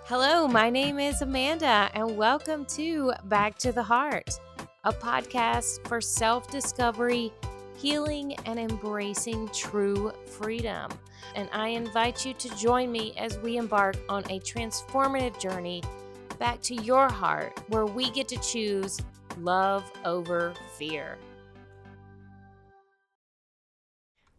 Hello, my name is Amanda, and welcome to Back to the Heart, a podcast for self discovery, healing, and embracing true freedom. And I invite you to join me as we embark on a transformative journey back to your heart, where we get to choose love over fear.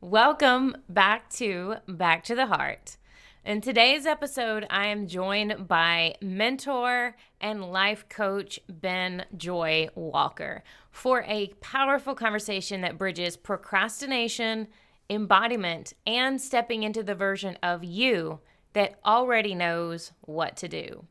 Welcome back to the Heart. In today's episode, I am joined by mentor and life coach Ben Joy Walker for a powerful conversation that bridges procrastination, embodiment, and stepping into the version of you that already knows what to do.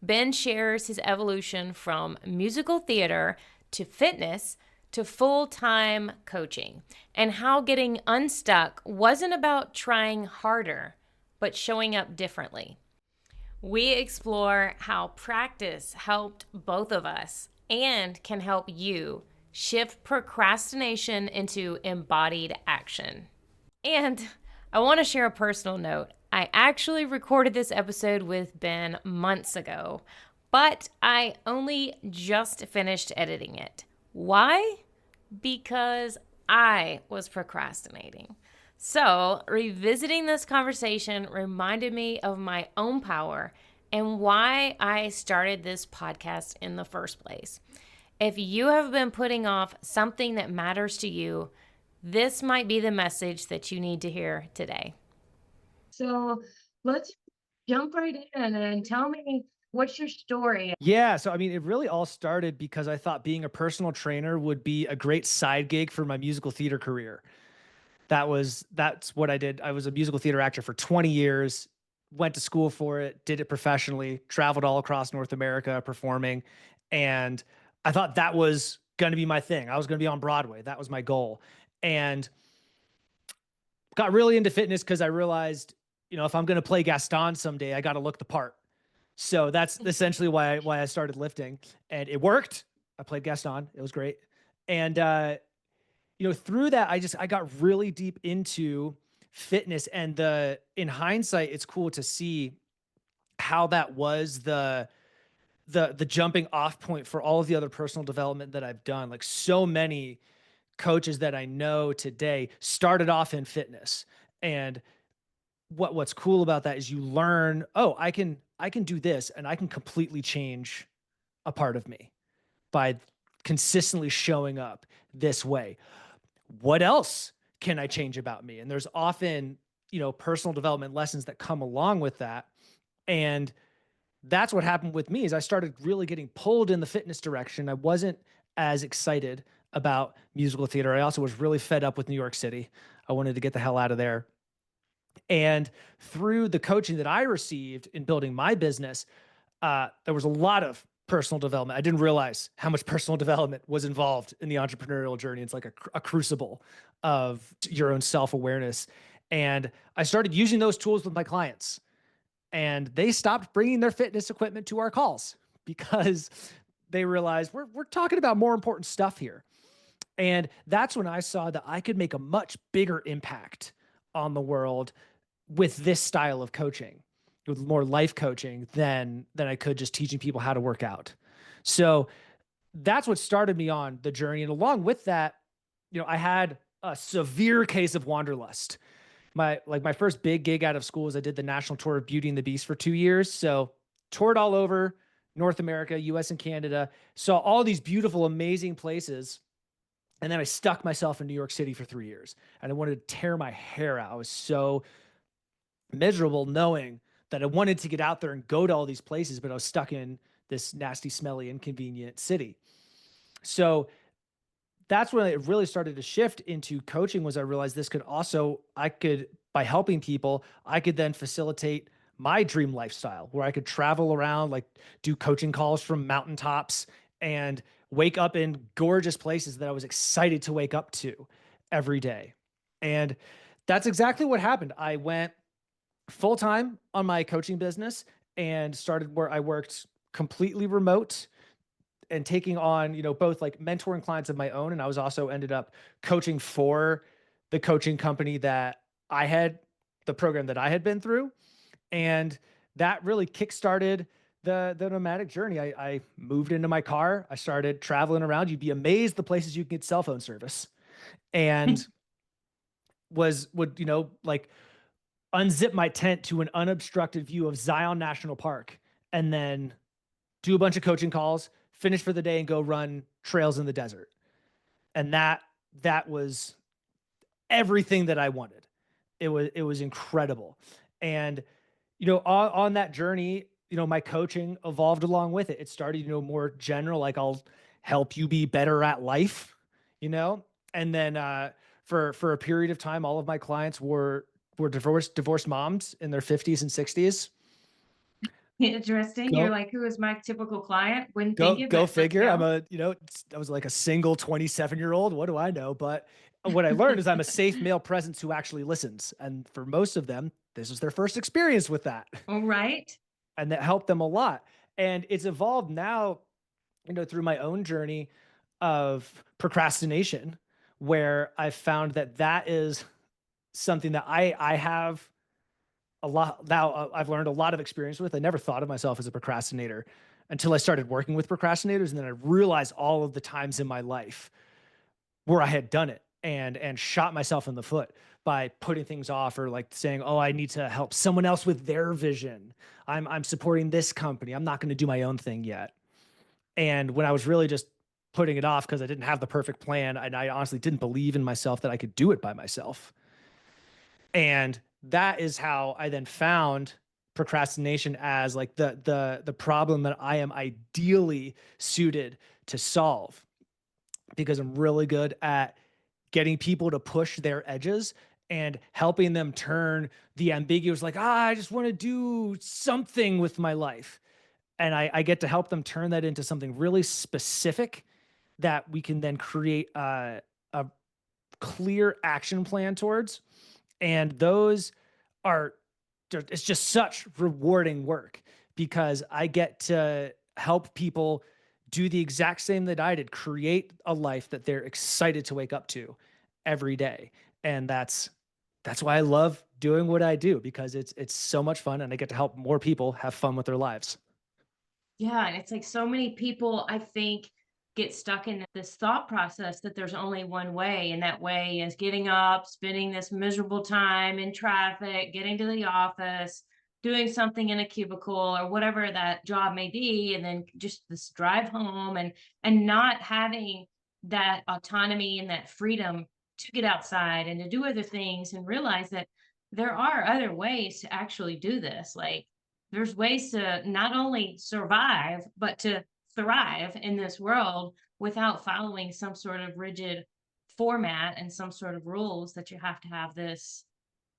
Ben shares his evolution from musical theater to fitness to full-time coaching, and how getting unstuck wasn't about trying harder, but showing up differently. We explore how practice helped both of us and can help you shift procrastination into embodied action. And I want to share a personal note. I actually recorded this episode with Ben months ago, but I only just finished editing it. Why? Because I was procrastinating. So, revisiting this conversation reminded me of my own power and why I started this podcast in the first place. If you have been putting off something that matters to you, this might be the message that you need to hear today. So, let's jump right in and tell me, what's your story? Yeah, so I mean, it really all started because I thought being a personal trainer would be a great side gig for my musical theater career. That's what I did. I was a musical theater actor for 20 years, went to school for it, did it professionally, traveled all across North America performing, and I thought that was going to be my thing. I was going to be on Broadway. That was my goal. And got really into fitness because I realized, if I'm going to play Gaston someday, I got to look the part. So that's essentially why I started lifting, and it worked. I played Gaston. It was great. And through that, I got really deep into fitness, and in hindsight, it's cool to see how that was the jumping off point for all of the other personal development that I've done. Like, so many coaches that I know today started off in fitness. And what's cool about that is you learn, oh, I can do this, and I can completely change a part of me by consistently showing up this way. What else can I change about me? And there's often, personal development lessons that come along with that. And that's what happened with me is I started really getting pulled in the fitness direction. I wasn't as excited about musical theater. I also was really fed up with New York City. I wanted to get the hell out of there. And through the coaching that I received in building my business, there was a lot of personal development. I didn't realize how much personal development was involved in the entrepreneurial journey. It's like a crucible of your own self-awareness. And I started using those tools with my clients, and they stopped bringing their fitness equipment to our calls because they realized we're talking about more important stuff here. And that's when I saw that I could make a much bigger impact on the world with this style of coaching, with more life coaching than I could just teaching people how to work out. So that's what started me on the journey. And along with that, I had a severe case of wanderlust. My first big gig out of school was I did the national tour of Beauty and the Beast for 2 years. So toured all over North America, US and Canada, saw all these beautiful, amazing places. And then I stuck myself in New York City for 3 years, and I wanted to tear my hair out. I was so miserable knowing that I wanted to get out there and go to all these places, but I was stuck in this nasty, smelly, inconvenient city. So that's when it really started to shift into coaching. Was I realized by helping people, I could then facilitate my dream lifestyle where I could travel around, like do coaching calls from mountaintops and wake up in gorgeous places that I was excited to wake up to every day. And that's exactly what happened. I went full time on my coaching business and started where I worked completely remote and taking on, both like mentoring clients of my own. And I was also ended up coaching for the coaching company that the program that I had been through. And that really kickstarted the nomadic journey. I moved into my car. I started traveling around. You'd be amazed the places you can get cell phone service, and would like unzip my tent to an unobstructed view of Zion National Park, and then do a bunch of coaching calls, finish for the day, and go run trails in the desert. And that was everything that I wanted. It was incredible. And on that journey, my coaching evolved along with it. It started, more general, like I'll help you be better at life, you know? And then for a period of time, all of my clients were divorced moms in their 50s and 60s. Interesting. You're Go like, who is my typical client? Wouldn't think go it, go but let's figure. go. I was like a single 27-year-old. What do I know? But what I learned is I'm a safe male presence who actually listens. And for most of them, this is their first experience with that. All right. And that helped them a lot. And it's evolved now, through my own journey of procrastination, where I've found that is something that I have a lot now. I've learned a lot of experience with. I never thought of myself as a procrastinator until I started working with procrastinators, and then I realized all of the times in my life where I had done it and shot myself in the foot by putting things off, or like saying, "Oh, I need to help someone else with their vision. I'm supporting this company. I'm not going to do my own thing yet." And when I was really just putting it off because I didn't have the perfect plan, and I honestly didn't believe in myself that I could do it by myself. And that is how I then found procrastination as like the problem that I am ideally suited to solve, because I'm really good at getting people to push their edges and helping them turn the ambiguous, like, I just want to do something with my life. And I get to help them turn that into something really specific that we can then create a clear action plan towards. And those are, it's just such rewarding work, because I get to help people do the exact same that I did, create a life that they're excited to wake up to every day. And that's why I love doing what I do, because it's so much fun, and I get to help more people have fun with their lives. Yeah, and it's like so many people, I think, get stuck in this thought process that there's only one way, and that way is getting up, spending this miserable time in traffic, getting to the office, doing something in a cubicle or whatever that job may be, and then just this drive home and not having that autonomy and that freedom to get outside and to do other things and realize that there are other ways to actually do this. Like there's ways to not only survive, but to thrive in this world without following some sort of rigid format and some sort of rules that you have to have this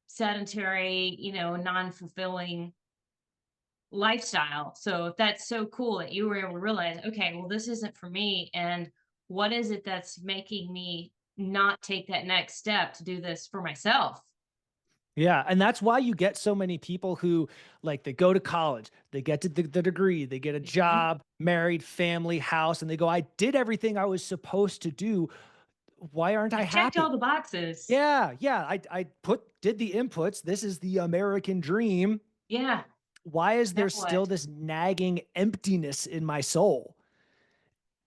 sedentary, non-fulfilling lifestyle. So that's so cool that you were able to realize, okay, well, this isn't for me. And what is it that's making me not take that next step to do this for myself? Yeah, and that's why you get so many people who, like, they go to college, they get to the degree, they get a Mhm. job, married, family, house, and they go, "I did everything I was supposed to do. Why aren't I I checked all happy?" the boxes. Yeah, yeah, I did the inputs. This is the American dream. Yeah. Why is Now there still what? this nagging emptiness in my soul?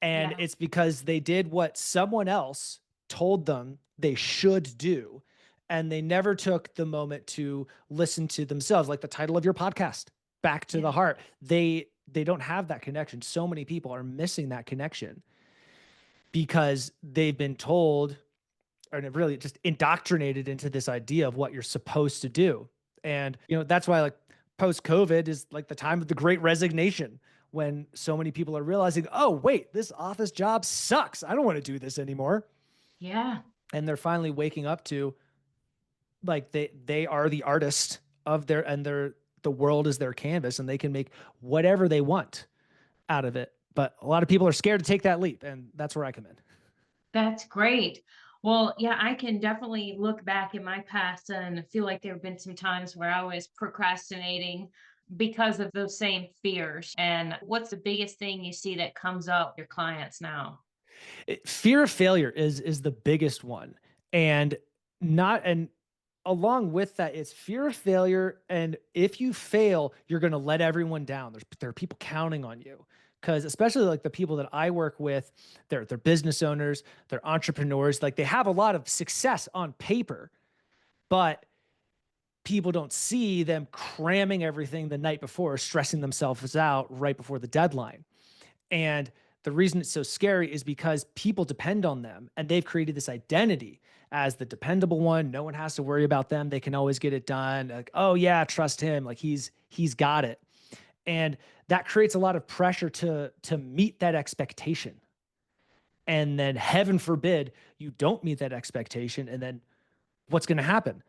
And Yeah. it's because they did what someone else told them they should do. And they never took the moment to listen to themselves, like the title of your podcast, Back to the Yeah. Heart. They don't have that connection. So many people are missing that connection because they've been told, or really just indoctrinated into this idea of what you're supposed to do. And that's why, like, post COVID is like the time of the great resignation, when so many people are realizing, "Oh, wait, this office job sucks. I don't want to do this anymore." Yeah. And they're finally waking up to, like, they are the artist of their, and the world is their canvas, and they can make whatever they want out of it. But a lot of people are scared to take that leap, and that's where I come in. That's great. Well, yeah, I can definitely look back in my past and feel like there have been some times where I was procrastinating because of those same fears. And what's the biggest thing you see that comes up with your clients now? Fear of failure is the biggest one. And not and along with that, it's fear of failure. And if you fail, you're going to let everyone down. There are people counting on you. Because especially like the people that I work with, they're business owners, they're entrepreneurs, like they have a lot of success on paper, but people don't see them cramming everything the night before, stressing themselves out right before the deadline. And the reason it's so scary is because people depend on them and they've created this identity as the dependable one. No one has to worry about them. They can always get it done. Like, oh yeah, trust him. Like he's got it. And that creates a lot of pressure to meet that expectation. And then heaven forbid you don't meet that expectation. And then what's going to happen?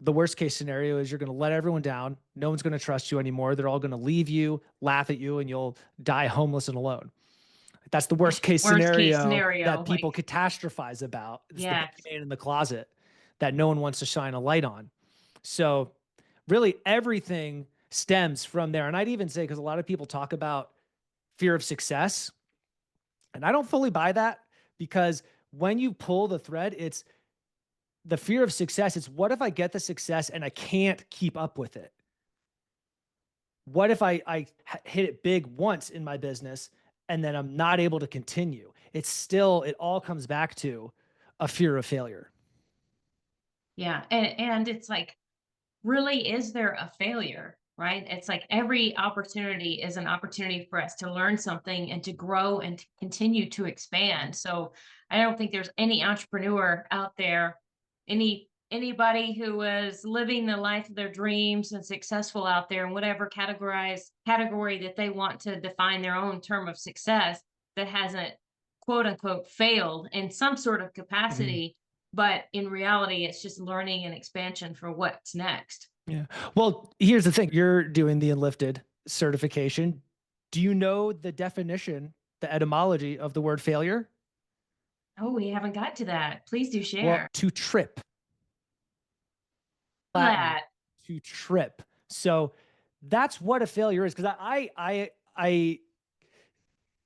The worst case scenario is you're going to let everyone down. No one's going to trust you anymore. They're all going to leave you, laugh at you, and you'll die homeless and alone. That's the worst case Worst case scenario scenario, that like, people catastrophize about. It's the yes. boogeyman in the closet that no one wants to shine a light on. So, really, everything stems from there. And I'd even say, because a lot of people talk about fear of success, and I don't fully buy that because when you pull the thread, it's the fear of success. It's what if I get the success and I can't keep up with it? What if I hit it big once in my business and then I'm not able to continue? It all comes back to a fear of failure. Yeah, and it's like, really, is there a failure, right? It's like every opportunity is an opportunity for us to learn something and to grow and to continue to expand. So I don't think there's any entrepreneur out there, anybody who is living the life of their dreams and successful out there in whatever category that they want to define their own term of success, that hasn't quote unquote failed in some sort of Mhm. capacity. But in reality, it's just learning and expansion for what's next. Yeah. Well, here's the thing. You're doing the Enlifted certification. Do you know the definition, the etymology of the word failure? Oh, we haven't got to that. Please do Well, share. to trip, Latin, That. to trip. So that's what a failure is. Because I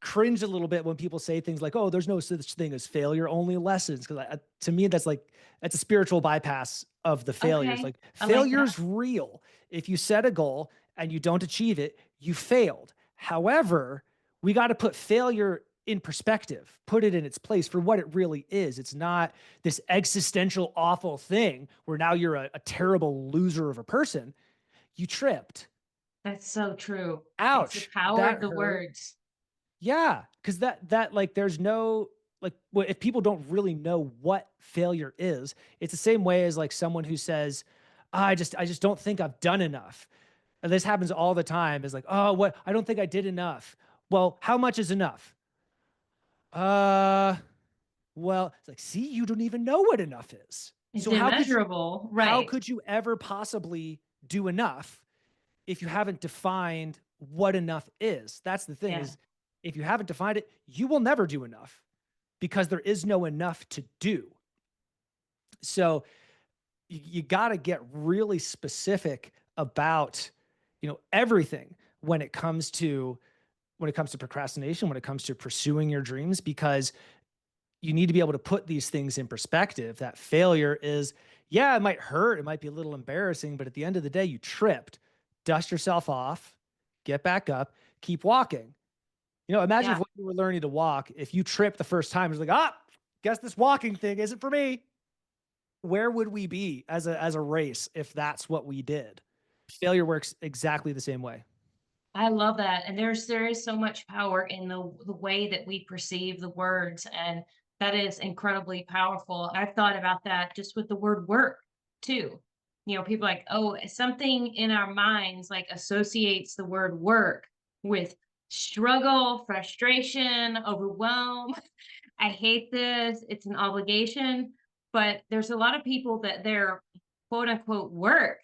cringe a little bit when people say things like, "Oh, there's no such thing as failure, only lessons." Because to me, that's a spiritual bypass of the failures. Okay. Like I like that. failure's real. If you set a goal and you don't achieve it, you failed. However, we got to put failure in perspective, put it in its place for what it really is. It's not this existential awful thing where now you're a terrible loser of a person. You tripped. That's so true. It's the Ouch, power that of the hurt. words. Yeah, because that like there's no like if people don't really know what failure is, it's the same way as like someone who says, I just don't think I've done enough. And this happens all the time. Is like, oh, what I don't think I did enough. Well, how much is enough? Uh, well, it's like, see, you don't even know what enough is. It's So how could you immeasurable. how Right. could you ever possibly do enough if you haven't defined what enough is? That's the thing Yeah. is if you haven't defined it, you will never do enough because there is no enough to do. So you got to get really specific about, everything when it comes to procrastination, when it comes to pursuing your dreams, because you need to be able to put these things in perspective. That failure is, yeah, it might hurt, it might be a little embarrassing, but at the end of the day, you tripped. Dust yourself off, get back up, keep walking. Imagine if Yeah. when you were learning to walk, if you tripped the first time, it's like, guess this walking thing isn't for me. Where would we be as a race if that's what we did? Failure works exactly the same way. I love that. And there is so much power in the way that we perceive the words. And that is incredibly powerful. I've thought about that just with the word work too. People like, oh, something in our minds like associates the word work with struggle, frustration, overwhelm. I hate this. It's an obligation. But there's a lot of people that their quote unquote work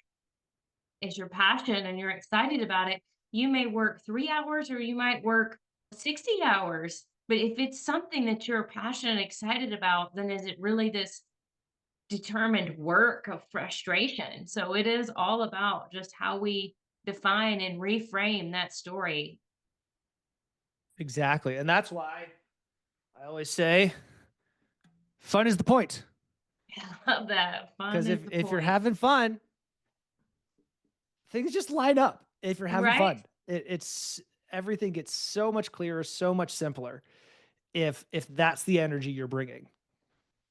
is your passion and you're excited about it. You may work 3 hours or you might work 60 hours. But if it's something that you're passionate and excited about, then is it really this determined work of frustration? So it is all about just how we define and reframe that story. Exactly. And that's why I always say fun is the point. I love that. Fun Because is the if you're point, having fun, things just line up. If you're having right? fun, it's everything gets so much clearer, so much simpler. If that's the energy you're bringing.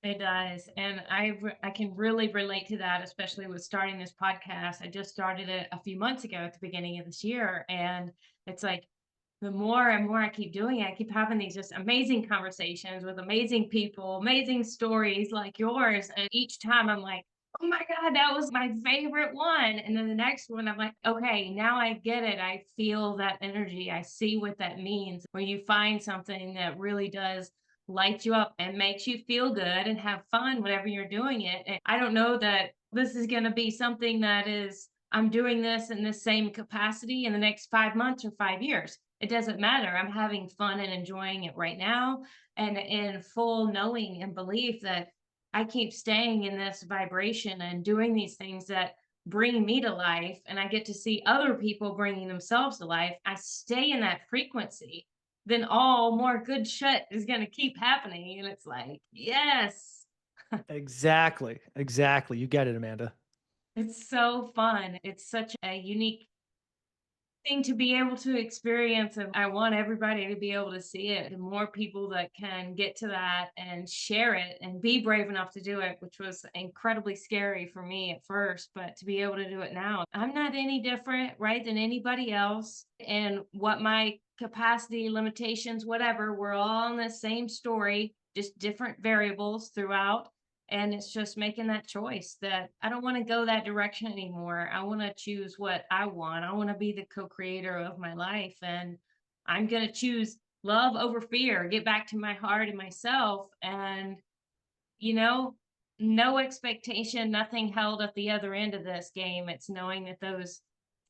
It does, and I can really relate to that, especially with starting this podcast. I just started it a few months ago at the beginning of this year, and it's like the more and more I keep doing it, I keep having these just amazing conversations with amazing people, amazing stories like yours. And each time I'm like, oh my God, that was my favorite one. And then the next one, I'm like, okay, now I get it. I feel that energy. I see what that means. When you find something that really does light you up and makes you feel good and have fun whenever you're doing it. And I don't know that this is going to be something that is, I'm doing this in the same capacity in the next 5 months or 5 years. It doesn't matter. I'm having fun and enjoying it right now, and in full knowing and belief that I keep staying in this vibration and doing these things that bring me to life, and I get to see other people bringing themselves to life. I stay in that frequency, then all more good shit is going to keep happening. And it's like, yes, Exactly. Exactly. You get it, Amanda. it's so fun. It's such a unique thing to be able to experience, and I want everybody to be able to see it. The more people that can get to that and share it and be brave enough to do it, which was incredibly scary for me at first, but to be able to do it now, I'm not any different, right, than anybody else. And what my capacity, limitations, whatever, we're all in the same story, just different variables throughout. And it's just making that choice that I don't want to go that direction anymore. I want to choose what I want. I want to be the co-creator of my life. And I'm going to choose love over fear, get back to my heart and myself. And, you know, no expectation, nothing held at the other end of this game. It's knowing that those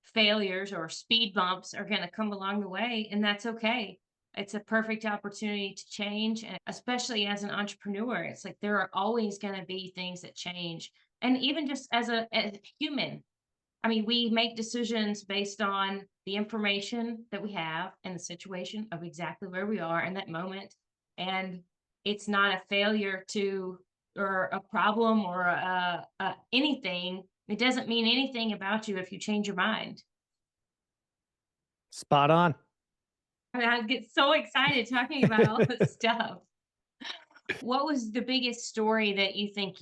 failures or speed bumps are going to come along the way, and that's okay. It's a perfect opportunity to change, and especially as an entrepreneur, it's like there are always going to be things that change. And even just as a human, I mean, we make decisions based on the information that we have and the situation of exactly where we are in that moment. And it's not a failure to, or a problem or anything. It doesn't mean anything about you if you change your mind. Spot on. I mean, I get so excited talking about all this stuff. What was the biggest story that you think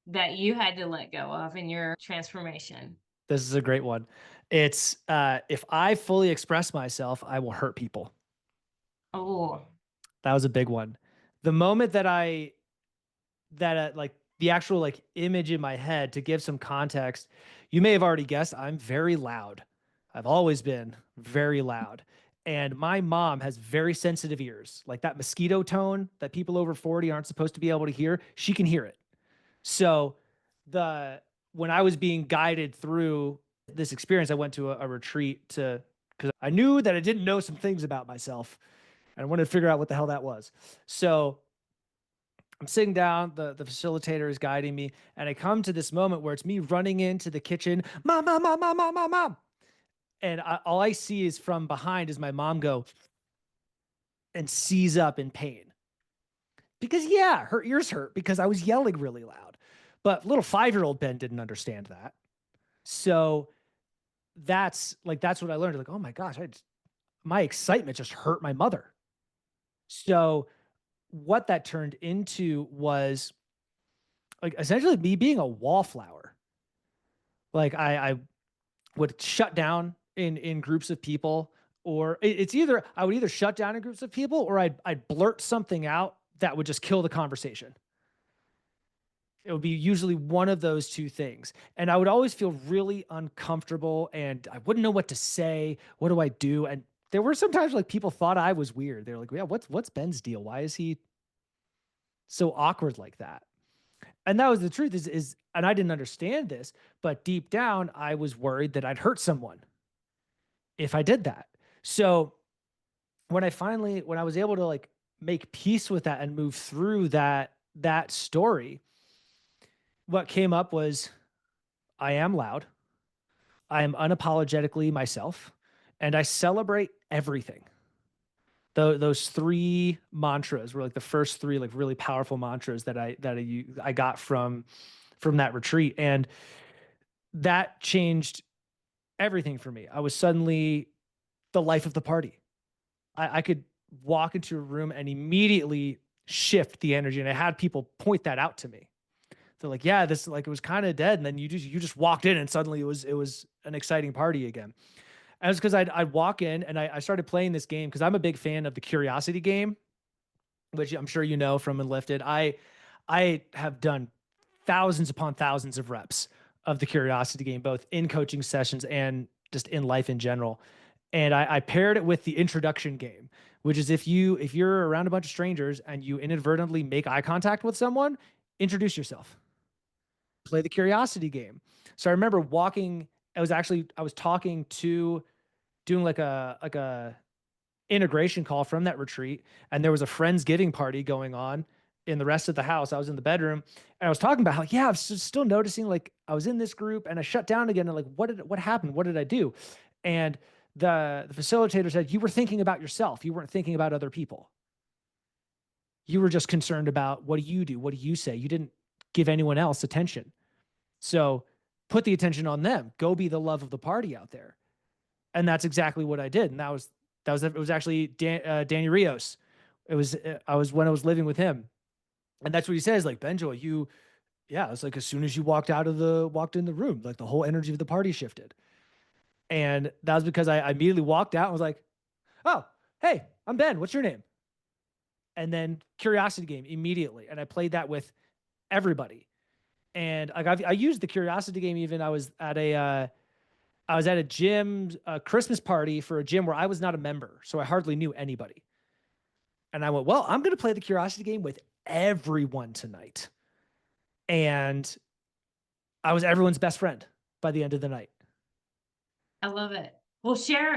that you had to let go of in your transformation? This is a great one. It's if I fully express myself, I will hurt people. Oh, That was a big one. The moment that I that like the actual like image in my head to give some context, you may have already guessed I'm very loud. I've always been very loud. And my mom has very sensitive ears. Like that mosquito tone that people over 40 aren't supposed to be able to hear, she can hear it. So the when I was being guided through this experience, I went to a retreat to because I knew that I didn't know some things about myself and I wanted to figure out what the hell that was. So I'm sitting down, the facilitator is guiding me, and I come to this moment where it's me running into the kitchen, mom, mom, mom, mom, mom, mom, mom. And all I see is from behind is my mom go and seize up in pain. Because yeah, her ears hurt because I was yelling really loud. But little 5-year-old Ben didn't understand that. So that's what I learned. Like, oh my gosh, my excitement just hurt my mother. So what that turned into was like essentially me being a wallflower. Like I would shut down in groups of people, or it's either I would either shut down in groups of people or I'd blurt something out that would just kill the conversation. It would be usually one of those two things. And I would always feel really uncomfortable and I wouldn't know what to say. What do I do? And there were sometimes like people thought I was weird. They're like, yeah, what's Ben's deal? Why is he so awkward like that? And that was the truth is and I didn't understand this, but deep down I was worried that I'd hurt someone if I did that. So when I was able to like make peace with that and move through that story, what came up was I am loud. I am unapologetically myself and I celebrate everything. those three mantras were like the first three like really powerful mantras that I got from that retreat, and that changed everything for me. I was suddenly the life of the party. I could walk into a room and immediately shift the energy, and I had people point that out to me. They're like, "Yeah, this like it was kind of dead," and then you just walked in, and suddenly it was an exciting party again. And it was because I'd walk in and I started playing this game because I'm a big fan of the curiosity game, which I'm sure you know from Enlifted. I have done thousands upon thousands of reps of the curiosity game, both in coaching sessions and just in life in general. And I paired it with the introduction game, which is if you're around a bunch of strangers and you inadvertently make eye contact with someone, introduce yourself. Play the curiosity game. So I remember walking. I was talking to doing like a integration call from that retreat, and there was a friendsgiving party going on in the rest of the house. I was in the bedroom and I was talking about how, yeah, I was still noticing like I was in this group and I shut down again, and like what happened, what did I do? And the facilitator said, you were thinking about yourself, you weren't thinking about other people. You were just concerned about what do you do, what do you say, you didn't give anyone else attention. So put the attention on them, go be the love of the party out there. And that's exactly what I did. And it was actually Danny Rios. I was when I was living with him, and that's what he says. Like, Benjo, yeah, it's like as soon as you walked in the room, like the whole energy of the party shifted. And that was because I immediately walked out and was like, oh, hey, I'm Ben. What's your name? And then curiosity game immediately, and I played that with everybody. And like I used the curiosity game even. I was at a gym, a Christmas party for a gym where I was not a member, so I hardly knew anybody. And I went, well, I'm going to play the curiosity game with everyone tonight. And I was everyone's best friend by the end of the night. I love it. Well, share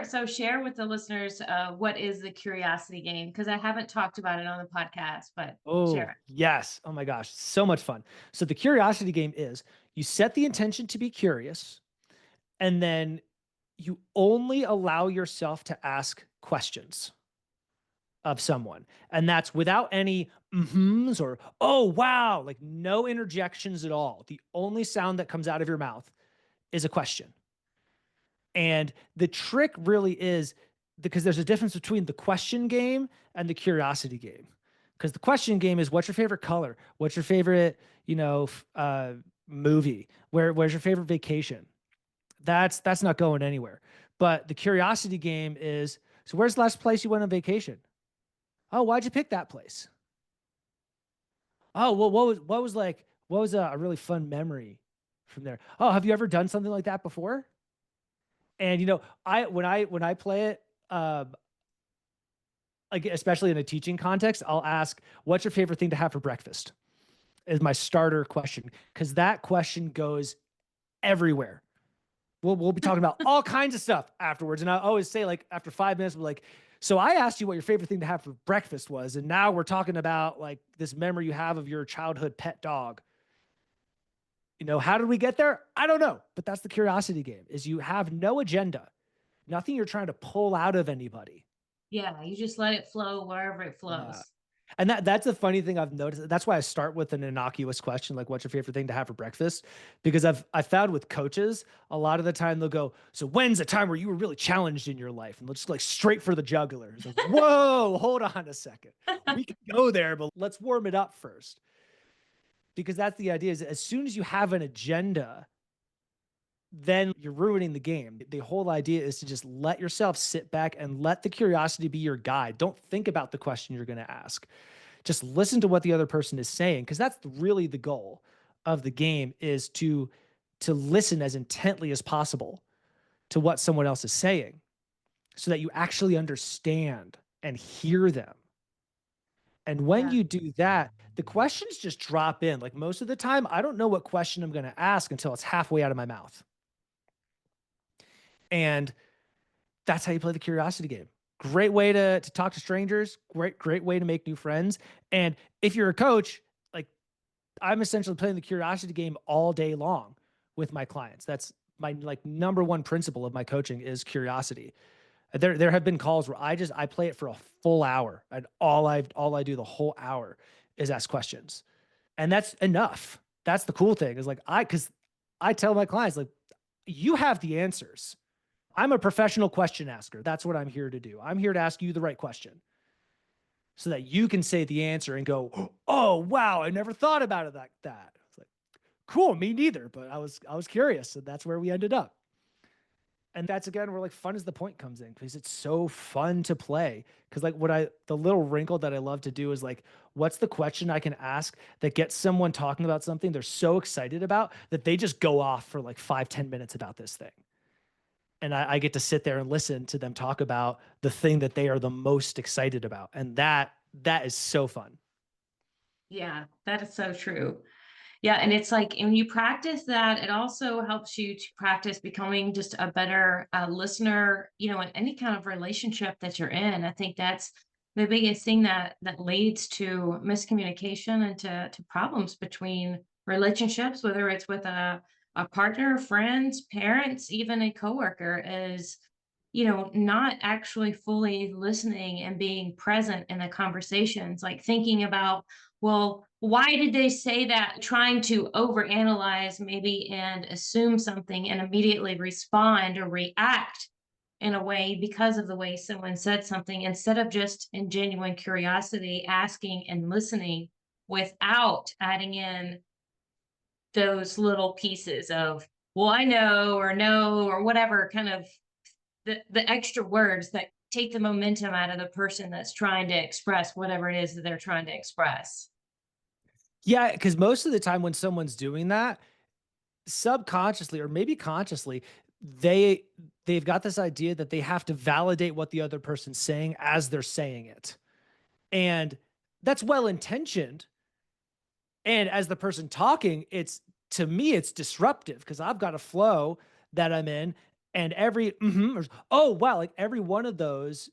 with the listeners what is the curiosity game, because I haven't talked about it on the podcast, but share Oh, it. yes. Oh my gosh. So much fun. So the curiosity game is you set the intention to be curious, and then you only allow yourself to ask questions of someone. And that's without any mm-hms or, oh, wow, like no interjections at all. The only sound that comes out of your mouth is a question. And the trick really is because there's a difference between the question game and the curiosity game. Because the question game is, what's your favorite color? What's your favorite, movie? Where's your favorite vacation? That's not going anywhere. But the curiosity game is, so where's the last place you went on vacation? Oh, why'd you pick that place? Oh, well, what was a really fun memory from there? Oh, have you ever done something like that before? And I when I play it, like especially in a teaching context, I'll ask, "What's your favorite thing to have for breakfast?" Is my starter question, because that question goes everywhere. We'll be talking about all kinds of stuff afterwards, and I always say like after 5 minutes, we're like, "So I asked you what your favorite thing to have for breakfast was, and now we're talking about like this memory you have of your childhood pet dog." How did we get there? I don't know, but that's the curiosity game. Is you have no agenda, nothing you're trying to pull out of anybody. Yeah, you just let it flow wherever it Yeah. flows. And that's a funny thing I've noticed. That's why I start with an innocuous question like, what's your favorite thing to have for breakfast? Because I found with coaches, a lot of the time they'll go, so when's the time where you were really challenged in your life? And they'll just like straight for the jugular. It's like, whoa, hold on a second. We can go there, but let's warm it up first. Because that's the idea, is as soon as you have an agenda, then you're ruining the game. The whole idea is to just let yourself sit back and let the curiosity be your guide. Don't think about the question you're going to ask. Just listen to what the other person is saying, because that's really the goal of the game, is to listen as intently as possible to what someone else is saying so that you actually understand and hear them. And when Yeah. you do that, the questions just drop in. Like most of the time, I don't know what question I'm going to ask until it's halfway out of my mouth. And that's how you play the curiosity game. Great way to talk to strangers. Great way to make new friends. And if you're a coach, like I'm essentially playing the curiosity game all day long with my clients. That's my like number one principle of my coaching is curiosity. There have been calls where I play it for a full hour, and all I do the whole hour is ask questions. And that's enough. That's the cool thing is like cuz I tell my clients like you have the answers. I'm a professional question asker. That's what I'm here to do. I'm here to ask you the right question so that you can say the answer and go, "Oh, wow, I never thought about it like that." It's like, "Cool, me neither, but I was curious." And that's where we ended up. And that's again where like fun is the point comes in because it's so fun to play. Cause like the little wrinkle that I love to do is like, what's the question I can ask that gets someone talking about something they're so excited about that they just go off for like 5-10 minutes about this thing. And I get to sit there and listen to them talk about the thing that they are the most excited about. And that is so fun. Yeah, that is so true. Yeah, and it's like when you practice that, it also helps you to practice becoming just a better listener, in any kind of relationship that you're in. I think that's the biggest thing that leads to miscommunication and to problems between relationships, whether it's with a partner, friends, parents, even a coworker, is not actually fully listening and being present in the conversations, like thinking about, well, why did they say that? Trying to overanalyze maybe and assume something and immediately respond or react in a way because of the way someone said something, instead of just in genuine curiosity asking and listening without adding in those little pieces of, well, I know, or no, or whatever kind of the extra words that take the momentum out of the person that's trying to express whatever it is that they're trying to express. Yeah. Cause most of the time when someone's doing that, subconsciously or maybe consciously, they they've got this idea that they have to validate what the other person's saying as they're saying it. And that's well intentioned. And as the person talking, it's to me, it's disruptive because I've got a flow that I'm in, and every or oh wow, like every one of those,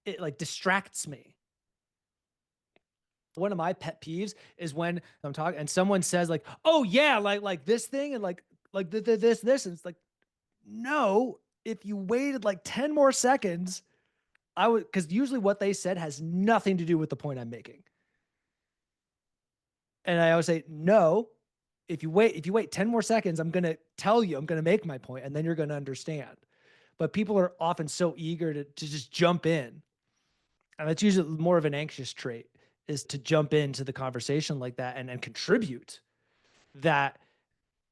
it like distracts me. One of my pet peeves is when I'm talking and someone says like, "Oh yeah, like this thing," and like this, and it's like, no. If you waited like 10 more seconds, I would because usually what they said has nothing to do with the point I'm making. And I always say, no, if you wait 10 more seconds, I'm gonna tell you, I'm gonna make my point, and then you're gonna understand. But people are often so eager to just jump in. And that's usually more of an anxious trait is to jump into the conversation like that and contribute that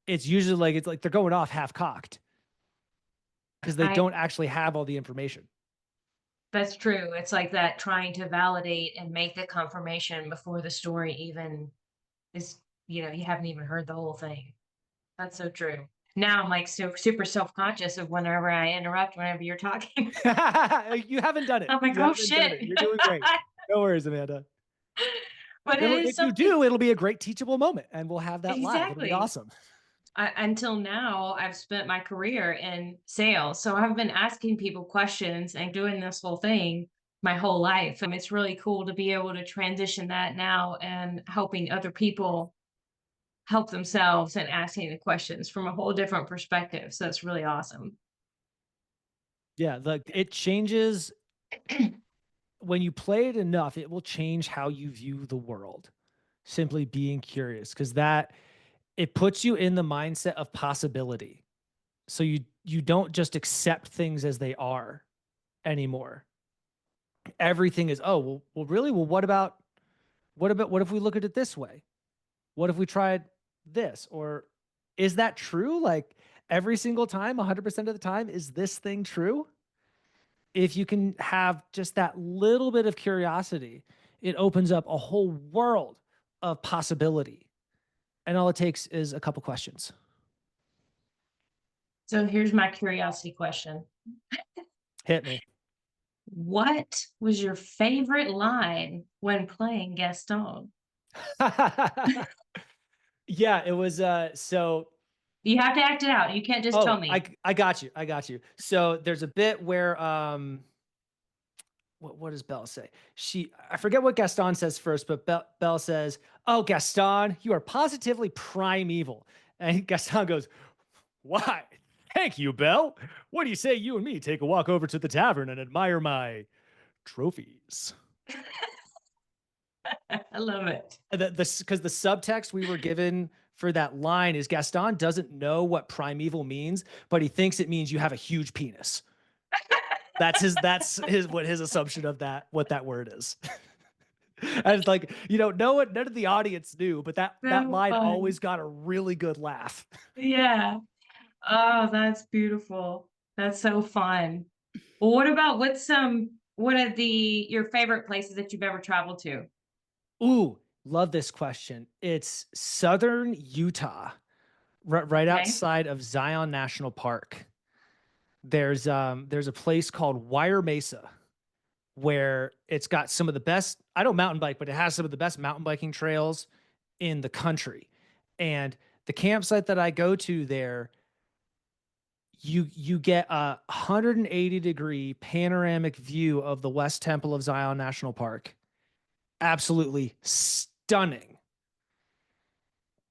it's like they're going off half cocked because they I don't actually have all the information. That's true. It's like that trying to validate and make the confirmation before the story even is, you haven't even heard the whole thing. That's so true. Now I'm like so super self-conscious of whenever I interrupt whenever you're talking. You haven't done it. I'm like, You oh haven't done shit. it. You're doing great. No worries, Amanda. But it It'll is if you something. do, it'll be a great teachable moment, and we'll have that live. It'll be Exactly. awesome. Until now, I've spent my career in sales. So I've been asking people questions and doing this whole thing my whole life. It's really cool to be able to transition that now and helping other people help themselves and asking the questions from a whole different perspective. So that's really awesome. Yeah, like it changes when you play it enough, it will change how you view the world. Simply being curious, because that it puts you in the mindset of possibility. So you don't just accept things as they are anymore. Everything is, oh, well really? Well, what if we look at it this way? What if we tried this? Or is that true? Like every single time, 100% of the time, is this thing true? If you can have just that little bit of curiosity, it opens up a whole world of possibility. And all it takes is a couple questions. So here's my curiosity question. Hit me. What was your favorite line when playing Gaston? Yeah, it was so You have to act it out. You can't just tell oh, me. I got you. I got you. So there's a bit where what does Belle say? I forget what Gaston says first, but Belle says, "Oh, Gaston, you are positively primeval." And Gaston goes, "Why? Thank you, Belle. What do you say you and me take a walk over to the tavern and admire my trophies? I love it. Because the subtext we were given for that line is Gaston doesn't know what primeval means, but he thinks it means you have a huge penis. That's his what his assumption of that what that word is. And it's like, no one, none of the audience knew, but that So line fun. always got a really good laugh. Yeah. Oh, that's beautiful. That's so fun. Well, what are your favorite places that you've ever traveled to? Ooh, love this question. It's southern Utah, right Okay. outside of Zion National Park. There's a place called Wire Mesa where it's got some of the best. I don't mountain bike, but it has some of the best mountain biking trails in the country. And the campsite that I go to there, you get a 180-degree panoramic view of the West Temple of Zion National Park. Absolutely stunning.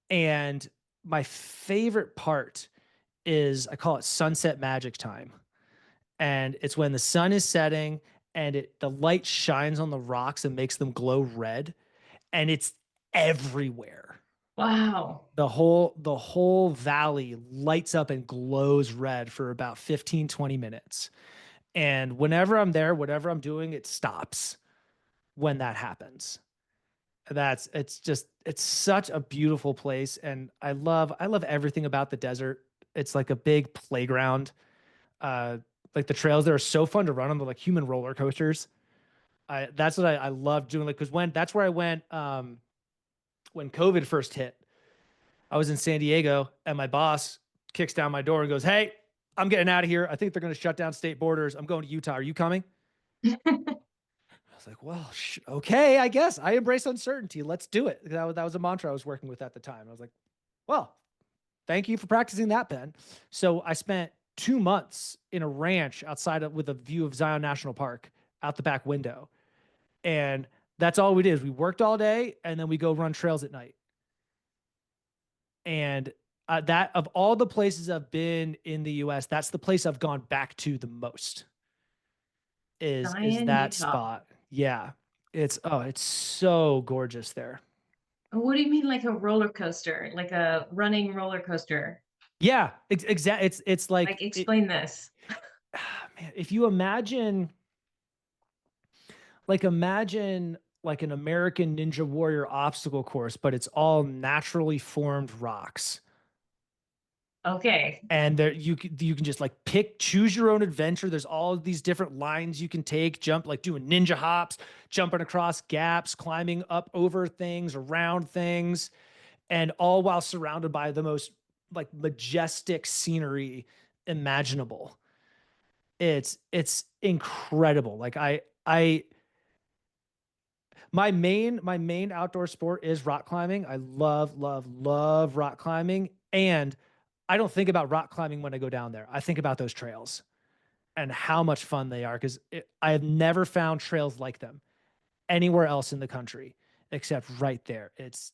And my favorite part is I call it sunset magic time. And it's when the sun is setting and the light shines on the rocks and makes them glow red, and it's everywhere. Wow. The whole valley lights up and glows red for about 15, 20 minutes. And whenever I'm there, whatever I'm doing, it stops when that happens. It's such a beautiful place. And I love everything about the desert. It's like a big playground. Uh like the trails there are so fun to run on. They're like human roller coasters. That's what I love doing. Like, because when that's where I went when COVID first hit. I was in San Diego and my boss kicks down my door and goes, "Hey, I'm getting out of here. I think they're going to shut down state borders. I'm going to Utah. Are you coming?" I was like, "Well, okay, I guess I embrace uncertainty. Let's do it." That was a mantra I was working with at the time. I was like, "Well, thank you for practicing that, Ben." So I spent 2 months in a ranch outside of with a view of Zion National Park out the back window, and that's all we did. Is we worked all day and then we go run trails at night. And that of all the places I've been in the U.S., that's the place I've gone back to the most. Is Zion, that Utah. spot? Yeah, it's so gorgeous there. What do you mean like a roller coaster? Like a running roller coaster? Yeah, exactly. It's Like like it. explain this. Man, if you imagine like an American Ninja Warrior obstacle course, but it's all naturally formed rocks. Okay. And there you can just like choose your own adventure. There's all of these different lines you can take, jump, like doing ninja hops, jumping across gaps, climbing up over things, around things, and all while surrounded by the most like majestic scenery imaginable. It's incredible. Like I my main outdoor sport is rock climbing. I love rock climbing, and I don't think about rock climbing when I go down there. I think about those trails and how much fun they are, because I have never found trails like them anywhere else in the country except right there. It's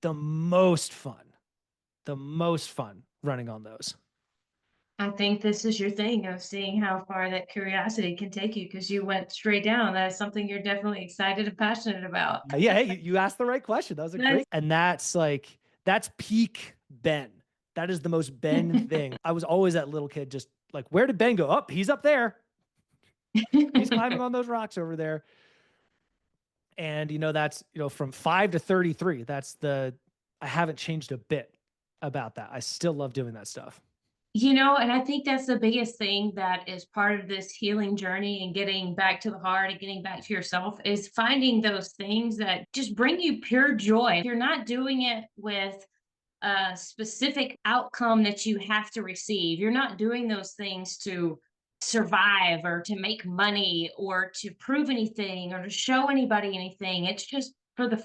the most fun, the most fun running on those. I think this is your thing of seeing how far that curiosity can take you because you went straight down. That is something you're definitely excited and passionate about. Yeah, hey, you asked the right question. That was a That's great, and that's peak Ben. That is the most Ben thing. I was always that little kid, just like, where did Ben go? Up, he's up there. He's climbing on those rocks over there. And that's from 5 to 33. I haven't changed a bit about that. I still love doing that stuff. And I think that's the biggest thing that is part of this healing journey and getting back to the heart and getting back to yourself is finding those things that just bring you pure joy. You're not doing it with a specific outcome that you have to receive. You're not doing those things to survive or to make money or to prove anything or to show anybody anything. It's just for the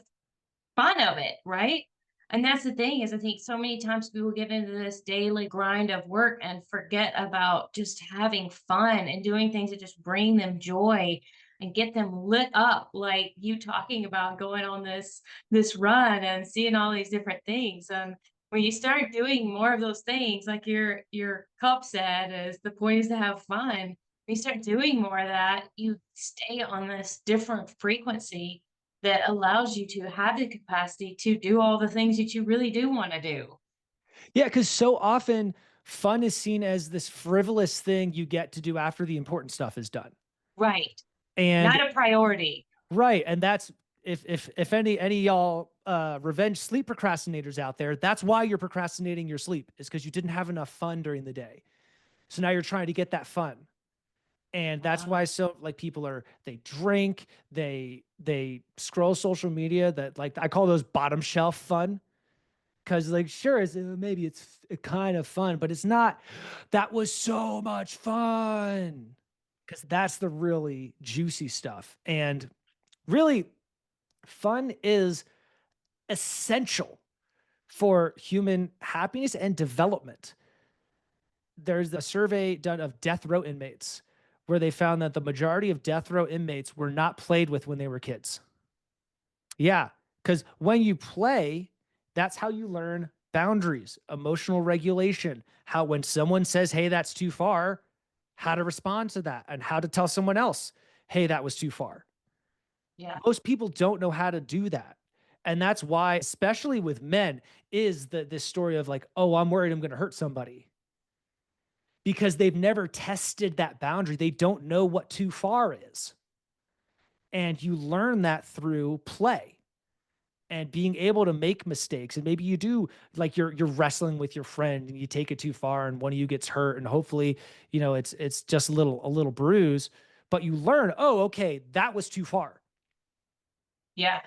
fun of it, right? And that's the thing is I think so many times people get into this daily grind of work and forget about just having fun and doing things that just bring them joy and get them lit up like you talking about going on this run and seeing all these different things. when you start doing more of those things, like your cup said, is the point is to have fun. When you start doing more of that, you stay on this different frequency that allows you to have the capacity to do all the things that you really do want to do. Yeah, because so often fun is seen as this frivolous thing you get to do after the important stuff is done. Right. And Not a priority. right, and that's if any y'all revenge sleep procrastinators out there, that's why you're procrastinating your sleep, is because you didn't have enough fun during the day. So now you're trying to get that fun. And that's why so like people are they drink, they scroll social media that like I call those bottom shelf fun. Cause like sure maybe it's kind of fun, but it's not. That was so much fun. Cause that's the really juicy stuff. And really fun is essential for human happiness and development. There's a survey done of death row inmates where they found that the majority of death row inmates were not played with when they were kids. Yeah, because when you play, that's how you learn boundaries, emotional regulation, how when someone says, hey, that's too far, how to respond to that and how to tell someone else, hey, that was too far. Yeah. Most people don't know how to do that. And that's why, especially with men, is this story of like, oh, I'm worried I'm going to hurt somebody because they've never tested that boundary. They don't know what too far is. And you learn that through play and being able to make mistakes. And maybe you do like you're wrestling with your friend and you take it too far and one of you gets hurt and hopefully, it's just a little bruise, but you learn, oh, okay, that was too far. Yeah.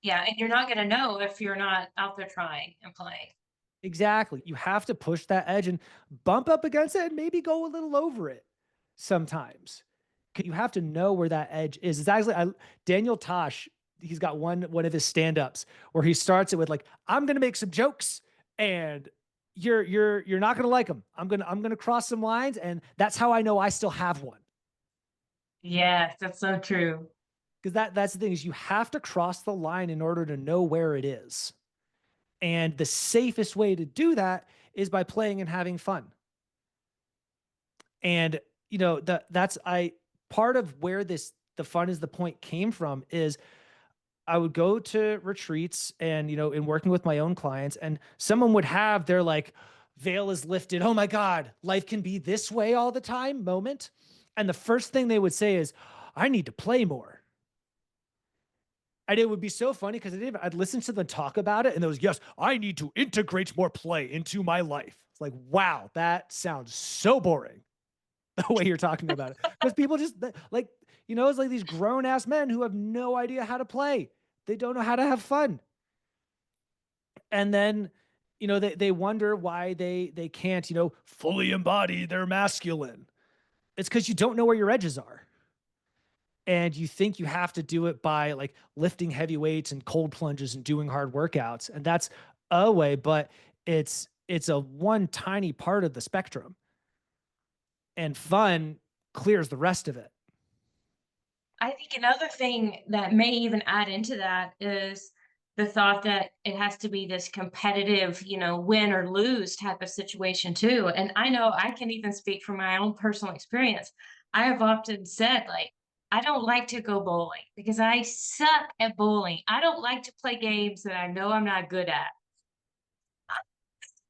Yeah. And you're not going to know if you're not out there trying and playing. Exactly. You have to push that edge and bump up against it and maybe go a little over it sometimes. You have to know where that edge is. It's actually Daniel Tosh. He's got one of his stand-ups where he starts it with like, "I'm gonna make some jokes, and you're not gonna like them. I'm gonna cross some lines, and that's how I know I still have one." Yes, that's so true. Because that's the thing is you have to cross the line in order to know where it is. And the safest way to do that is by playing and having fun. And that's I part of where the fun is the point came from is I would go to retreats and in working with my own clients and someone would have their like veil is lifted, oh my god, life can be this way all the time moment, and the first thing they would say is I need to play more. And it would be so funny because I'd listen to them talk about it and it was, yes, I need to integrate more play into my life. It's like, wow, that sounds so boring the way you're talking about it. Because people just like, it's like these grown ass men who have no idea how to play. They don't know how to have fun. And then, they wonder why they can't, fully embody their masculine. It's because you don't know where your edges are. And you think you have to do it by like lifting heavy weights and cold plunges and doing hard workouts. And that's a way, but it's a one tiny part of the spectrum. And fun clears the rest of it. I think another thing that may even add into that is the thought that it has to be this competitive, win or lose type of situation too. And I know I can even speak from my own personal experience. I have often said, like, I don't like to go bowling because I suck at bowling. I don't like to play games that I know I'm not good at.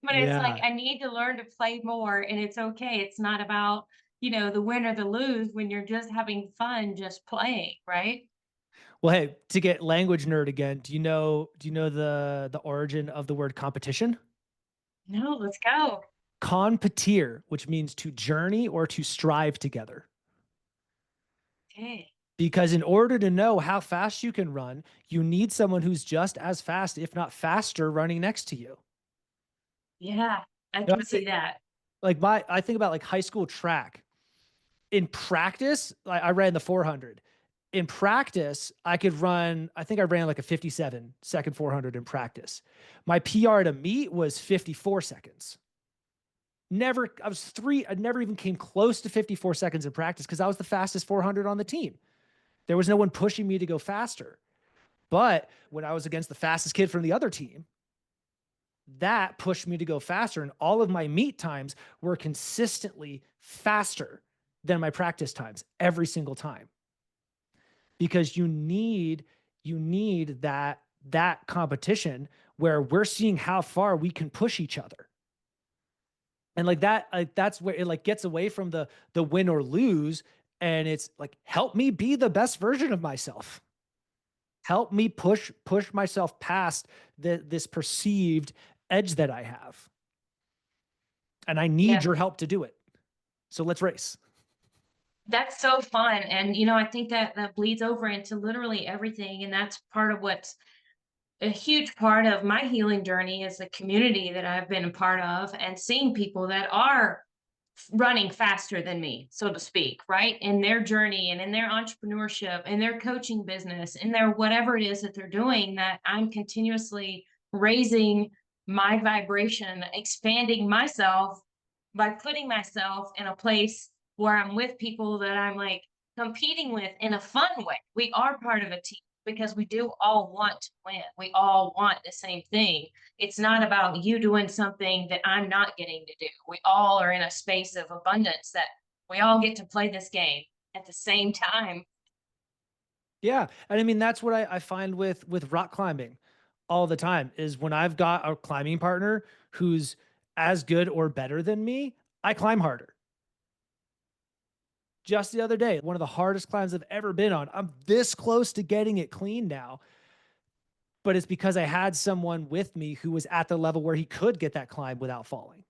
But it's like Yeah. I need to learn to play more, and it's okay. It's not about, the win or the lose when you're just having fun just playing, right? Well, hey, to get language nerd again, do you know the origin of the word competition? No, let's go. Competir, which means to journey or to strive together. Okay. Because in order to know how fast you can run, you need someone who's just as fast, if not faster, running next to you. Yeah, I You know, can see that. like I think about like high school track. In practice, I ran the 400. In practice, I could run, I think I ran like a 57 second 400 in practice. My PR to meet was 54 seconds. I never even came close to 54 seconds in practice because I was the fastest 400 on the team. There was no one pushing me to go faster. But when I was against the fastest kid from the other team, that pushed me to go faster. And all of my meet times were consistently faster than my practice times every single time, because you need that competition where we're seeing how far we can push each other. And like that, like that's where it like gets away from the win or lose, and it's like, help me be the best version of myself. Help me push myself past this perceived edge that I have. And I need Yeah. your help to do it. So let's race. That's so fun. And, I think that that bleeds over into literally everything. And that's part of what's a huge part of my healing journey is the community that I've been a part of and seeing people that are running faster than me, so to speak, right? In their journey and in their entrepreneurship, in their coaching business, in their whatever it is that they're doing, that I'm continuously raising my vibration, expanding myself by putting myself in a place where I'm with people that I'm like competing with in a fun way. We are part of a team because we do all want to win. We all want the same thing. It's not about you doing something that I'm not getting to do. We all are in a space of abundance that we all get to play this game at the same time. Yeah. And I mean, that's what I find with rock climbing all the time, is when I've got a climbing partner who's as good or better than me, I climb harder. Just the other day, one of the hardest climbs I've ever been on. I'm this close to getting it clean now, but it's because I had someone with me who was at the level where he could get that climb without falling.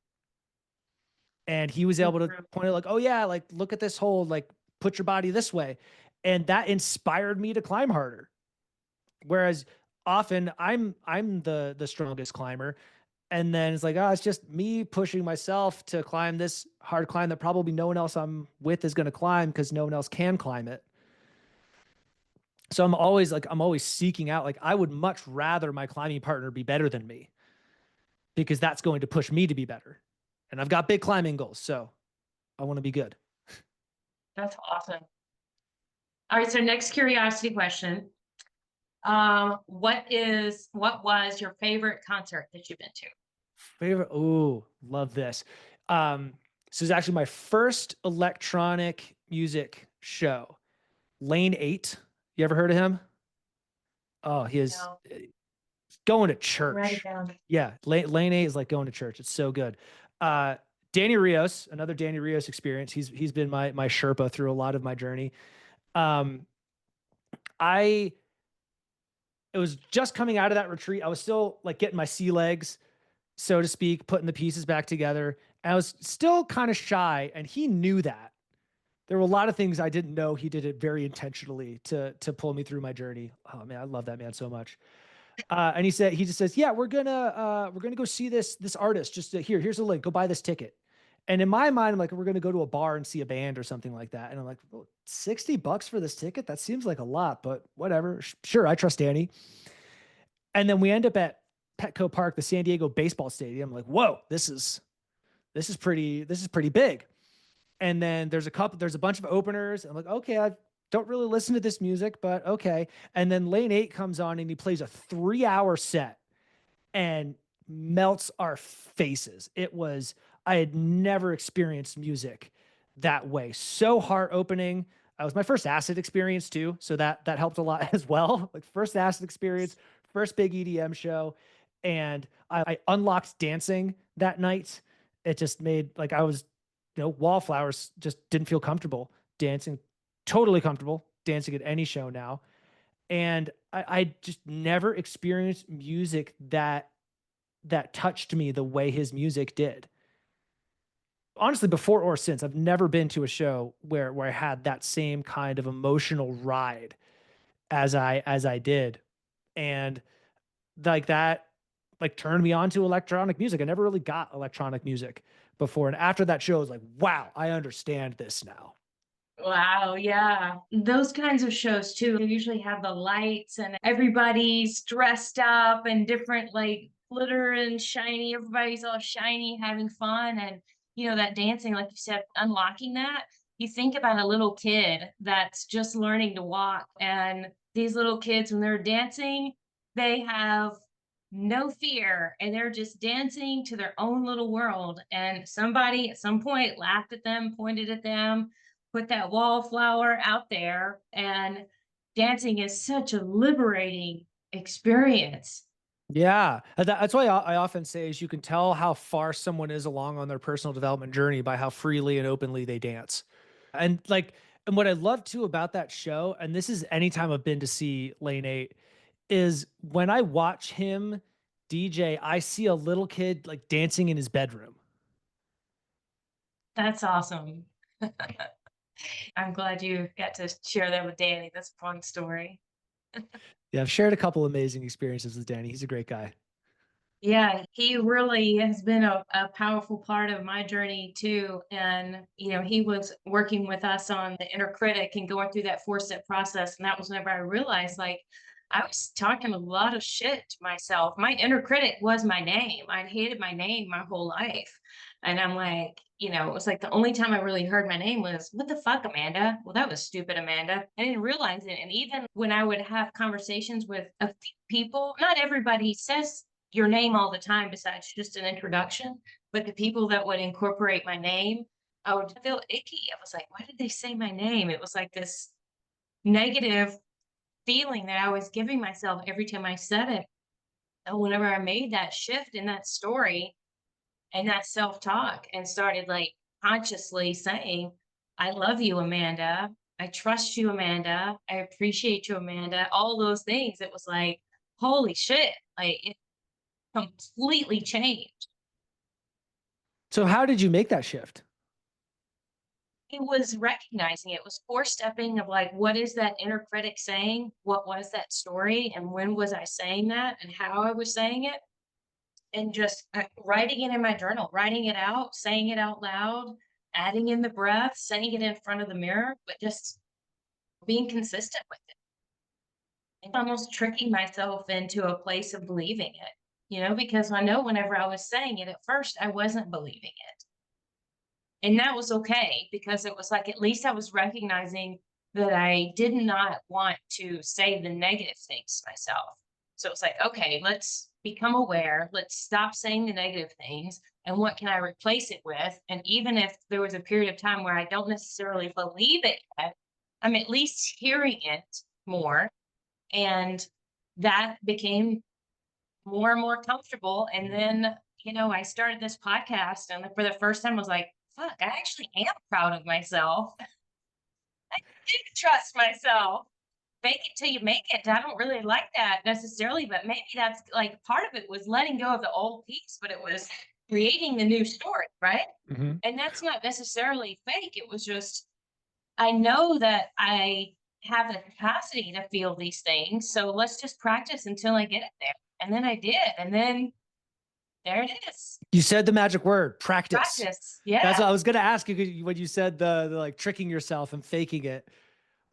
And he was able to Mhm. point out, like, oh yeah, like look at this hold, like put your body this way. And that inspired me to climb harder. Whereas often I'm the strongest climber. And then it's like, oh, it's just me pushing myself to climb this hard climb that probably no one else I'm with is going to climb because no one else can climb it. So I'm always seeking out, like, I would much rather my climbing partner be better than me, because that's going to push me to be better. And I've got big climbing goals, so I want to be good. That's awesome. All right, so next curiosity question. What was your favorite concert that you've been to? Favorite, oh, love this. Um, this is actually my first electronic music show. Lane 8. You ever heard of him? Oh, he is No, going to I'll write it church. down. Yeah, Lane 8 is like going to church. It's so good. Uh, Danny Rios, another Danny Rios experience. He's been my Sherpa through a lot of my journey. Um, I it was just coming out of that retreat. I was still like getting my sea legs, so to speak, putting the pieces back together. And I was still kind of shy, and he knew that. There were a lot of things I didn't know. He did it very intentionally to pull me through my journey. Oh man, I love that man so much. And he just says, yeah, we're gonna go see this artist. Just here's a link. Go buy this ticket. And in my mind, I'm like, we're gonna go to a bar and see a band or something like that. And I'm like, well, $60 for this ticket? That seems like a lot, but whatever. Sure, I trust Danny. And then we end up at Petco Park, the San Diego baseball stadium. I'm like, whoa, this is pretty big. And then there's a bunch of openers. I'm like, okay, I don't really listen to this music, but okay. And then Lane 8 comes on and he plays a 3-hour set and melts our faces. I had never experienced music that way. So heart opening. It was my first acid experience too. So that helped a lot as well. Like, first acid experience, first big EDM show. And I unlocked dancing that night. It just made, like, I was, wallflowers, just didn't feel comfortable dancing, totally comfortable dancing at any show now. And I just never experienced music that touched me the way his music did. Honestly, before or since, I've never been to a show where I had that same kind of emotional ride as I did. And like that, like, turned me on to electronic music. I never really got electronic music before. And after that show, I was like, wow, I understand this now. Wow, yeah. Those kinds of shows too, they usually have the lights and everybody's dressed up and different like glitter and shiny. Everybody's all shiny, having fun. And, that dancing, like you said, unlocking that. You think about a little kid that's just learning to walk. And these little kids, when they're dancing, they have no fear, and they're just dancing to their own little world. And somebody at some point laughed at them, pointed at them, put that wallflower out there. And dancing is such a liberating experience. Yeah, that's why I often say is you can tell how far someone is along on their personal development journey by how freely and openly they dance. And like, and what I love too about that show, and this is anytime I've been to see Lane 8, is when I watch him DJ, I see a little kid like dancing in his bedroom. That's awesome. I'm glad you got to share that with Danny. That's a fun story. Yeah, I've shared a couple amazing experiences with Danny. He's a great guy. Yeah, he really has been a powerful part of my journey too. And, he was working with us on the inner critic and going through that 4-step process. And that was whenever I realized, like, I was talking a lot of shit to myself. My inner critic was my name. I'd hated my name my whole life. And I'm like, it was like the only time I really heard my name was, what the fuck, Amanda? Well, that was stupid, Amanda. I didn't realize it. And even when I would have conversations with a few people, not everybody says your name all the time besides just an introduction, but the people that would incorporate my name, I would feel icky. I was like, why did they say my name? It was like this negative feeling that I was giving myself every time I said it. And whenever I made that shift in that story and that self-talk and started like consciously saying, I love you, Amanda. I trust you, Amanda. I appreciate you, Amanda. All those things. It was like, holy shit. Like it completely changed. So how did you make that shift? It was recognizing it was 4 stepping of like, what is that inner critic saying? What was that story? And when was I saying that and how I was saying it? And just writing it in my journal, writing it out, saying it out loud, adding in the breath, saying it in front of the mirror, but just being consistent with it. And almost tricking myself into a place of believing it, because I know whenever I was saying it at first, I wasn't believing it. And that was okay because it was like at least I was recognizing that I did not want to say the negative things to myself. So it's like, okay, let's become aware. Let's stop saying the negative things. And what can I replace it with? And even if there was a period of time where I don't necessarily believe it yet, I'm at least hearing it more. And that became more and more comfortable. And then, I started this podcast, and for the first time, I was like, fuck, I actually am proud of myself. I did trust myself. Fake it till you make it. I don't really like that necessarily, but maybe that's like part of it was letting go of the old piece, but it was creating the new story, right? Mhm. And that's not necessarily fake. It was just, I know that I have the capacity to feel these things. So let's just practice until I get it there. And then I did. And then there it is. You said the magic word, practice. Practice. That's what Yeah. I was going to ask you when you said the like tricking yourself and faking it.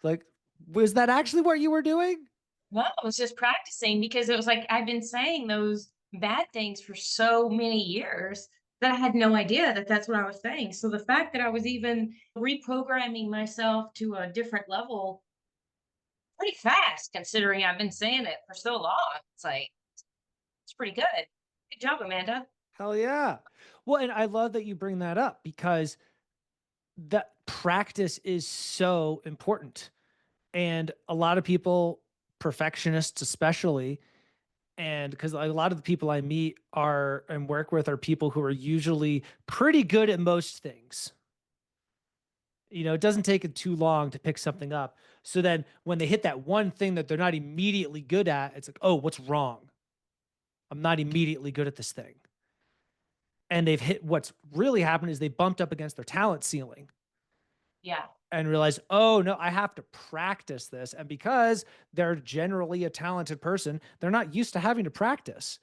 Like, was that actually what you were doing? Well, I was just practicing because it was like I've been saying those bad things for so many years that I had no idea that that's what I was saying. So the fact that I was even reprogramming myself to a different level pretty fast, considering I've been saying it for so long, it's like, it's pretty good. Good job, Amanda. Hell yeah. Well, and I love that you bring that up because that practice is so important. And a lot of people, perfectionists especially, and because a lot of the people I meet are and work with are people who are usually pretty good at most things. It doesn't take it too long to pick something up. So then when they hit that one thing that they're not immediately good at, it's like, oh, what's wrong? I'm not immediately good at this thing. And they've hit what's really happened is they bumped up against their talent ceiling Yeah. and realized, oh, no, I have to practice this. And because they're generally a talented person, they're not used to having to practice.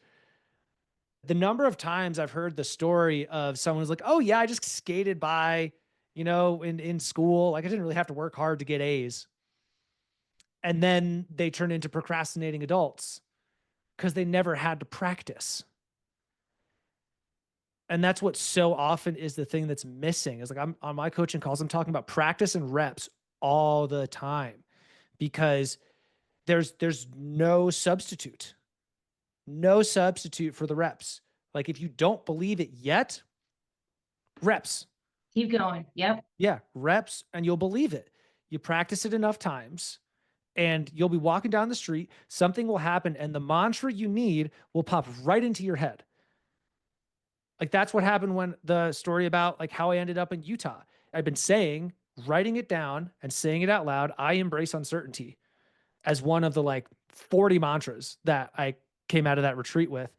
The number of times I've heard the story of someone who's like, oh, yeah, I just skated by, in school. Like I didn't really have to work hard to get A's. And then they turn into procrastinating adults because they never had to practice. And that's what so often is the thing that's missing is like I'm on my coaching calls, I'm talking about practice and reps all the time because there's no substitute. No substitute for the reps. Like if you don't believe it yet, reps. Keep going. Yep. Yeah, reps and you'll believe it. You practice it enough times and you'll be walking down the street, something will happen and the mantra you need will pop right into your head. Like that's what happened when the story about like how I ended up in Utah. I've been saying, writing it down and saying it out loud, I embrace uncertainty as one of the like 40 mantras that I came out of that retreat with.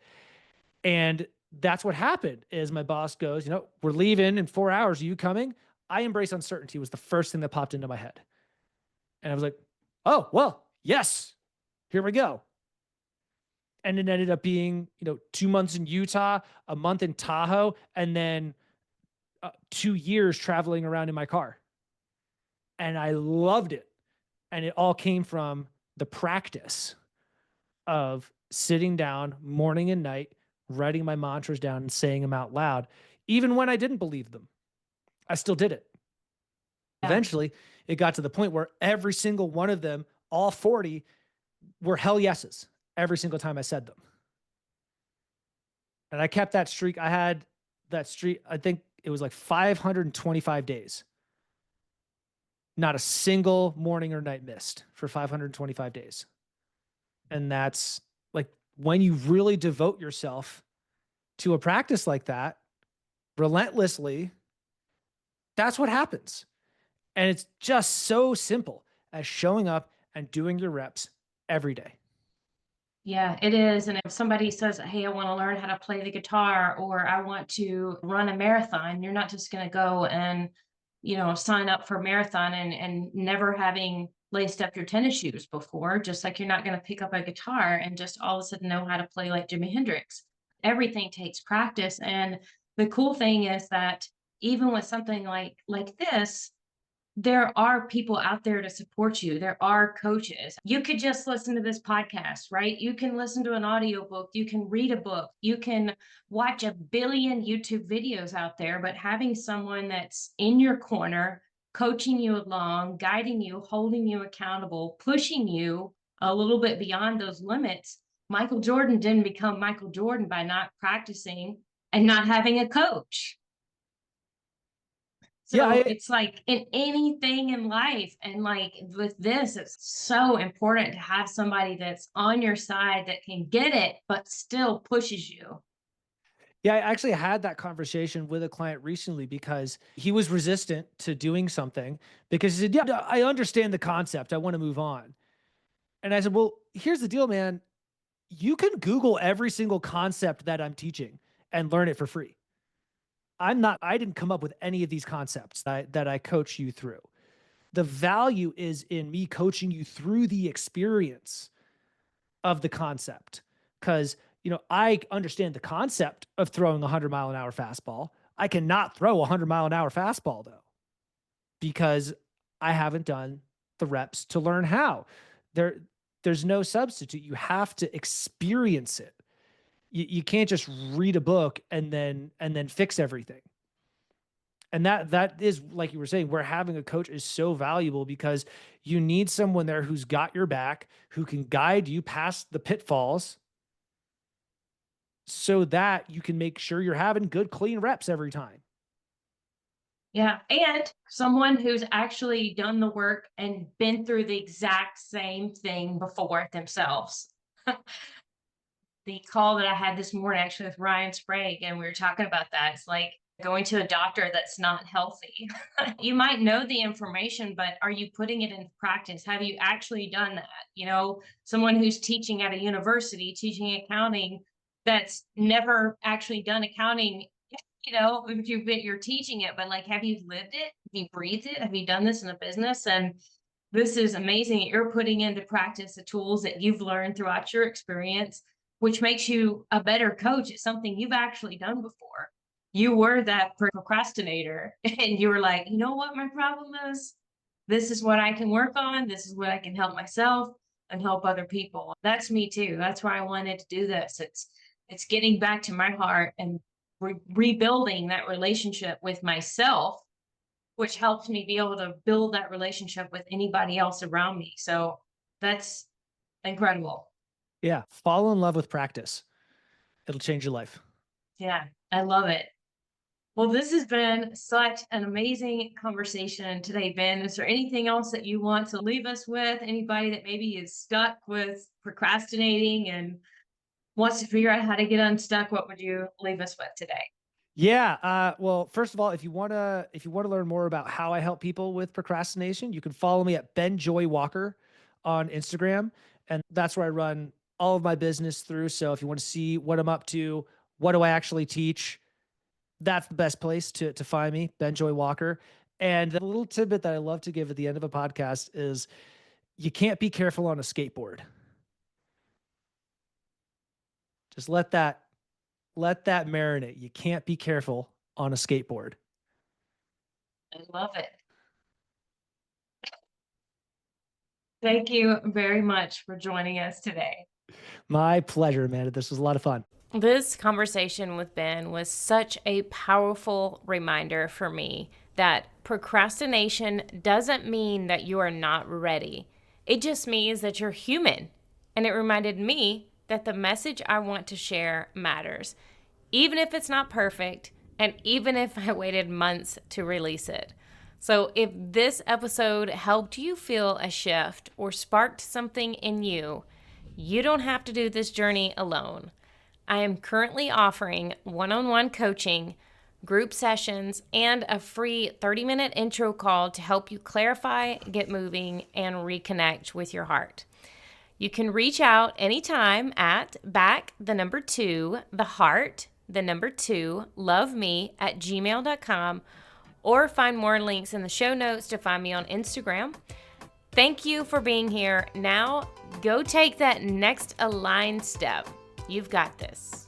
And that's what happened is my boss goes, we're leaving in 4 hours. Are you coming? I embrace uncertainty was the first thing that popped into my head. And I was like, oh, well, yes, here we go. And it ended up being, 2 months in Utah, a month in Tahoe, and then 2 years traveling around in my car. And I loved it. And it all came from the practice of sitting down morning and night, writing my mantras down and saying them out loud, even when I didn't believe them. I still did it. Yeah. Eventually, it got to the point where every single one of them, all 40, were hell yeses every single time I said them. And I kept that streak. I had that streak, I think it was like 525 days. Not a single morning or night missed for 525 days. And that's like when you really devote yourself to a practice like that relentlessly, that's what happens. And it's just so simple as showing up and doing your reps every day. Yeah, it is. And if somebody says, hey, I want to learn how to play the guitar or I want to run a marathon, you're not just going to go and, sign up for a marathon and never having laced up your tennis shoes before, just like you're not going to pick up a guitar and just all of a sudden know how to play like Jimi Hendrix. Everything takes practice. And the cool thing is that even with something like this, there are people out there to support you. There are coaches. You could just listen to this podcast, right? You can listen to an audiobook. You can read a book. You can watch a billion YouTube videos out there, but having someone that's in your corner, coaching you along, guiding you, holding you accountable, pushing you a little bit beyond those limits. Michael Jordan didn't become Michael Jordan by not practicing and not having a coach. Yeah, So it's like in anything in life. And like with this, it's so important to have somebody that's on your side that can get it, but still pushes you. I actually had that conversation with a client recently because he was resistant to doing something because he said, yeah, I understand the concept. I want to move on. And I said, well, here's the deal, man. You can Google every single concept that I'm teaching and learn it for free. I didn't come up with any of these concepts that I coach you through. The value is in me coaching you through the experience of the concept. Cause, I understand the concept of throwing a 100-mile-an-hour fastball. I cannot throw a 100-mile-an-hour fastball though, because I haven't done the reps to learn how. There's no substitute. You have to experience it. You can't just read a book and then fix everything. And that is, like you were saying, where having a coach is so valuable because you need someone there who's got your back, who can guide you past the pitfalls so that you can make sure you're having good, clean reps every time. Yeah. And someone who's actually done the work and been through the exact same thing before themselves. The call that I had this morning actually with Ryan Sprague, and we were talking about that. It's like going to a doctor that's not healthy. You might know the information, but are you putting it into practice? Have you actually done that? Someone who's teaching at a university, teaching accounting, that's never actually done accounting. If you're teaching it, but like, have you lived it? Have you breathed it? Have you done this in a business? And this is amazing. You're putting into practice the tools that you've learned throughout your experience, which makes you a better coach. It's something you've actually done before. You were that procrastinator and you were like, you know what my problem is? This is what I can work on. This is what I can help myself and help other people. That's me too. That's why I wanted to do this. It's getting back to my heart and rebuilding that relationship with myself, which helps me be able to build that relationship with anybody else around me. So that's incredible. Yeah. Fall in love with practice. It'll change your life. Yeah, I love it. Well, this has been such an amazing conversation today, Ben. Is there anything else that you want to leave us with? Anybody that maybe is stuck with procrastinating and wants to figure out how to get unstuck, what would you leave us with today? Yeah. Well, first of all, if you wanna learn more about how I help people with procrastination, you can follow me at Ben Joy Walker on Instagram, and that's where I run all of my business through. So if you want to see what I'm up to, what do I actually teach, that's the best place to find me, Ben Joy Walker. And the little tidbit that I love to give at the end of a podcast is you can't be careful on a skateboard. Just let that marinate. You can't be careful on a skateboard. I love it. Thank you very much for joining us today. My pleasure, Amanda. This was a lot of fun. This conversation with Ben was such a powerful reminder for me that procrastination doesn't mean that you are not ready. It just means that you're human. And it reminded me that the message I want to share matters, even if it's not perfect, and even if I waited months to release it. So, if this episode helped you feel a shift or sparked something in you, you don't have to do this journey alone. I am currently offering one-on-one coaching, group sessions, and a free 30-minute intro call to help you clarify, get moving, and reconnect with your heart. You can reach out anytime at love me at gmail.com, or find more links in the show notes to find me on Instagram. Thank you for being here. Now, go take that next aligned step. You've got this.